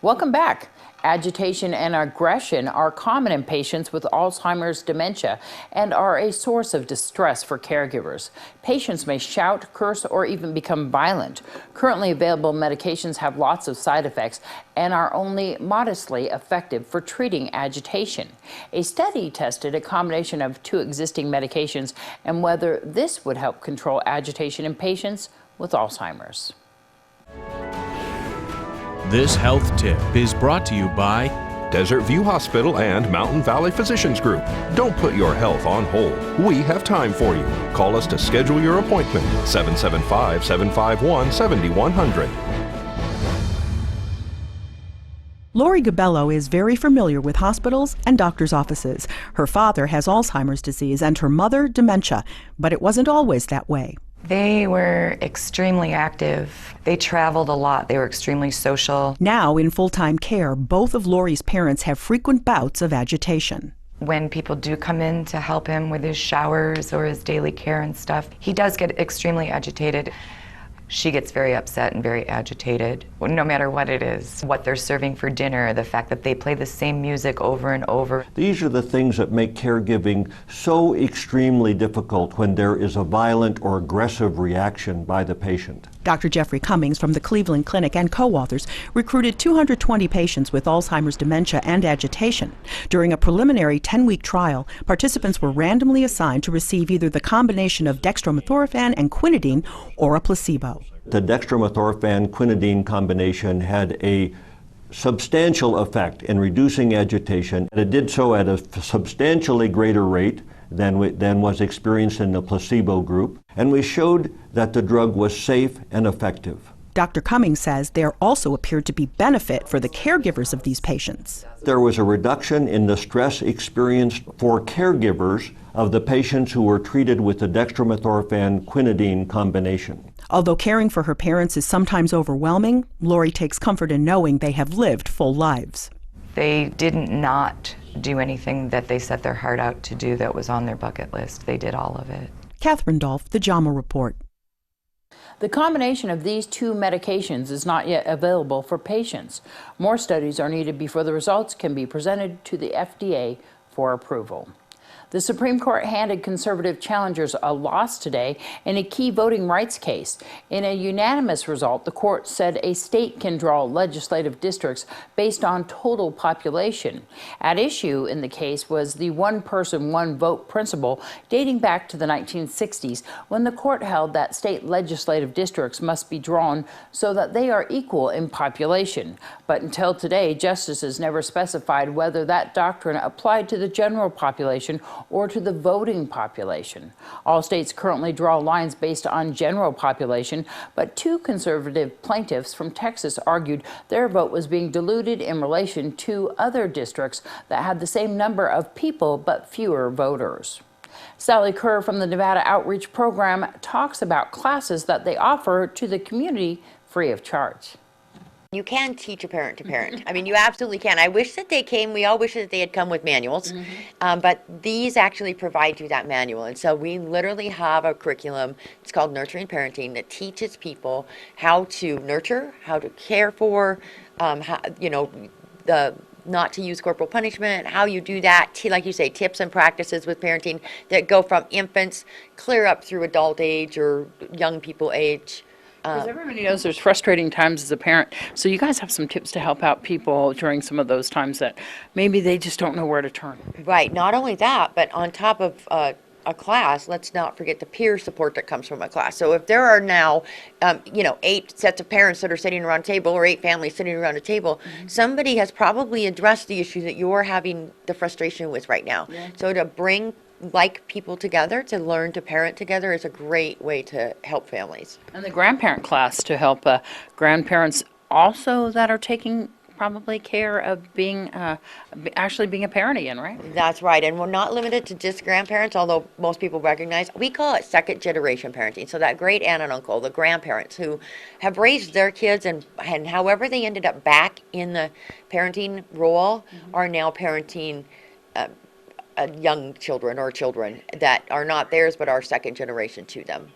Welcome back. Agitation and aggression are common in patients with Alzheimer's dementia and are a source of distress for caregivers. Patients may shout, curse, or even become violent. Currently available medications have lots of side effects and are only modestly effective for treating agitation. A study tested a combination of two existing medications and whether this would help control agitation in patients with Alzheimer's. This health tip is brought to you by Desert View Hospital and Mountain Valley Physicians Group. Don't put your health on hold. We have time for you. Call us to schedule your appointment. 775-751-7100. Lori Gabello is very familiar with hospitals and doctors' offices. Her father has Alzheimer's disease and her mother dementia, but it wasn't always that way. They were extremely active. They traveled a lot. They were extremely social. Now, in full-time care, both of Lori's parents have frequent bouts of agitation. When people do come in to help him with his showers or his daily care and stuff, he does get extremely agitated. She gets very upset and very agitated, no matter what it is. What they're serving for dinner, the fact that they play the same music over and over. These are the things that make caregiving so extremely difficult when there is a violent or aggressive reaction by the patient. Dr. Jeffrey Cummings from the Cleveland Clinic and co-authors recruited 220 patients with Alzheimer's dementia and agitation. During a preliminary 10-week trial, participants were randomly assigned to receive either the combination of dextromethorphan and quinidine or a placebo. The dextromethorphan-quinidine combination had a substantial effect in reducing agitation. It did so at a substantially greater rate than was experienced in the placebo group, and we showed that the drug was safe and effective. Dr. Cummings says there also appeared to be benefit for the caregivers of these patients. There was a reduction in the stress experienced for caregivers of the patients who were treated with the dextromethorphan-quinidine combination. Although caring for her parents is sometimes overwhelming, Lori takes comfort in knowing they have lived full lives. They didn't not do anything that they set their heart out to do that was on their bucket list. They did all of it. Catherine Dolf, The JAMA Report. The combination of these two medications is not yet available for patients. More studies are needed before the results can be presented to the FDA for approval. The Supreme Court handed conservative challengers a loss today in a key voting rights case. In a unanimous result, the court said a state can draw legislative districts based on total population. At issue in the case was the one-person, one-vote principle dating back to the 1960s, when the court held that state legislative districts must be drawn so that they are equal in population. But until today, justices never specified whether that doctrine applied to the general population or to the voting population. All states currently draw lines based on general population, but two conservative plaintiffs from Texas argued their vote was being diluted in relation to other districts that had the same number of people but fewer voters. Salli Kerr from the Nevada Outreach Program talks about classes that they offer to the community free of charge. You can teach a parent to parent. I mean, you absolutely can. I wish that they came, we all wish that they had come with manuals, but these actually provide you that manual. And so we literally have a curriculum, it's called Nurturing Parenting, that teaches people how to nurture, how to care for, not to use corporal punishment, how you do that, like you say, tips and practices with parenting that go from infants clear up through adult age or young people age. Because everybody knows there's frustrating times as a parent, so you guys have some tips to help out people during some of those times that maybe they just don't know where to turn. Right, not only that, but on top of a class, let's not forget the peer support that comes from a class. So if there are now, 8 sets of parents that are sitting around a table or 8 families sitting around a table, somebody has probably addressed the issue that you're having the frustration with right now. Yeah. So to bring like people together, to learn to parent together is a great way to help families. And the grandparent class to help grandparents also that are taking probably care of being actually being a parent again, right? That's right, and we're not limited to just grandparents, although most people recognize. We call it second generation parenting. So that great aunt and uncle, the grandparents who have raised their kids and however they ended up back in the parenting role are now parenting young children or children that are not theirs but are second generation to them.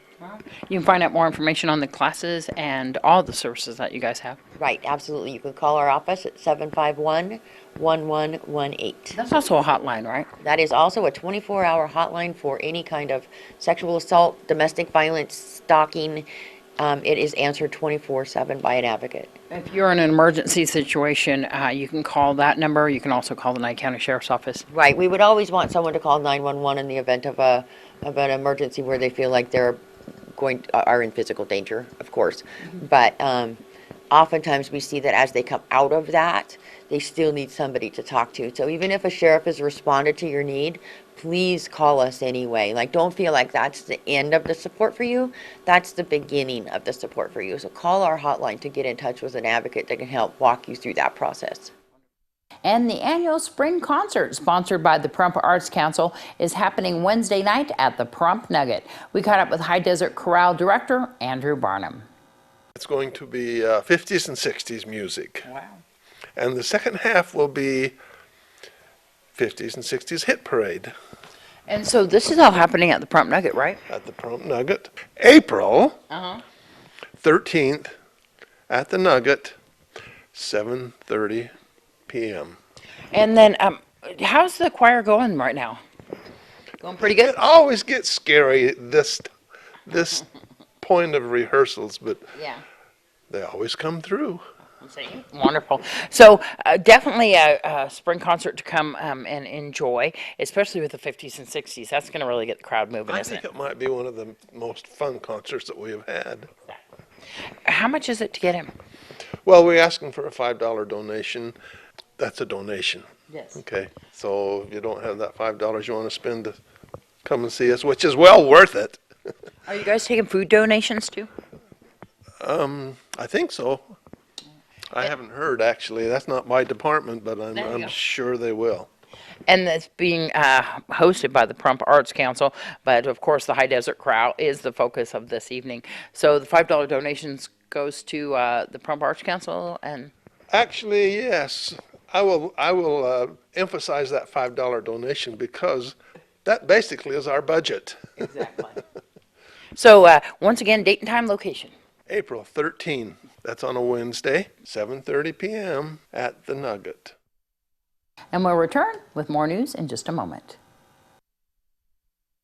You can find out more information on the classes and all the services that you guys have. Right, absolutely. You can call our office at 751-1118. That's also a hotline, right? That is also a 24-hour hotline for any kind of sexual assault, domestic violence, stalking. It is answered 24/7 by an advocate. If you're in an emergency situation, you can call that number. You can also call the Nye County Sheriff's Office. Right, we would always want someone to call 911 in the event of an emergency where they feel like are in physical danger, of course. But oftentimes we see that as they come out of that, they still need somebody to talk to. So even if a sheriff has responded to your need, please call us anyway. Like, don't feel like that's the end of the support for you. That's the beginning of the support for you. So call our hotline to get in touch with an advocate that can help walk you through that process. And the annual spring concert, sponsored by the Pahrump Arts Council, is happening Wednesday night at the Pahrump Nugget. We caught up with High Desert Chorale director Andrew Barnum. It's going to be 50s and 60s music. Wow. And the second half will be 50s and 60s hit parade And so this is all happening at the Pahrump Nugget, right? at the Pahrump Nugget. April 13th at the Nugget, 7:30 p.m. And then how's the choir going right now? Going pretty good? It always gets scary this point of rehearsals, but Yeah. they always come through. Wonderful. So definitely a spring concert to come and enjoy, especially with the 50s and 60s. That's going to really get the crowd moving, I isn't think it? it might be one of the most fun concerts that we have had. How much is it to get in? Well, we're asking for a $5 donation. That's a donation. Yes. Okay, so if you don't have that $5 you want to spend to come and see us, which is well worth it. Are you guys taking food donations too? I think so. I haven't heard, actually. That's not my department, but There you I'm go. sure they will. And that's being hosted by the Pahrump Arts Council, but of course the High Desert Chorale is the focus of this evening. So the $5 donations goes to the Pahrump Arts Council, and Actually, yes. I will emphasize that $5 donation because that basically is our budget. exactly. So once again, date and time, location. April 13th. That's on a Wednesday, 7:30 p.m. at the Nugget. And we'll return with more news in just a moment.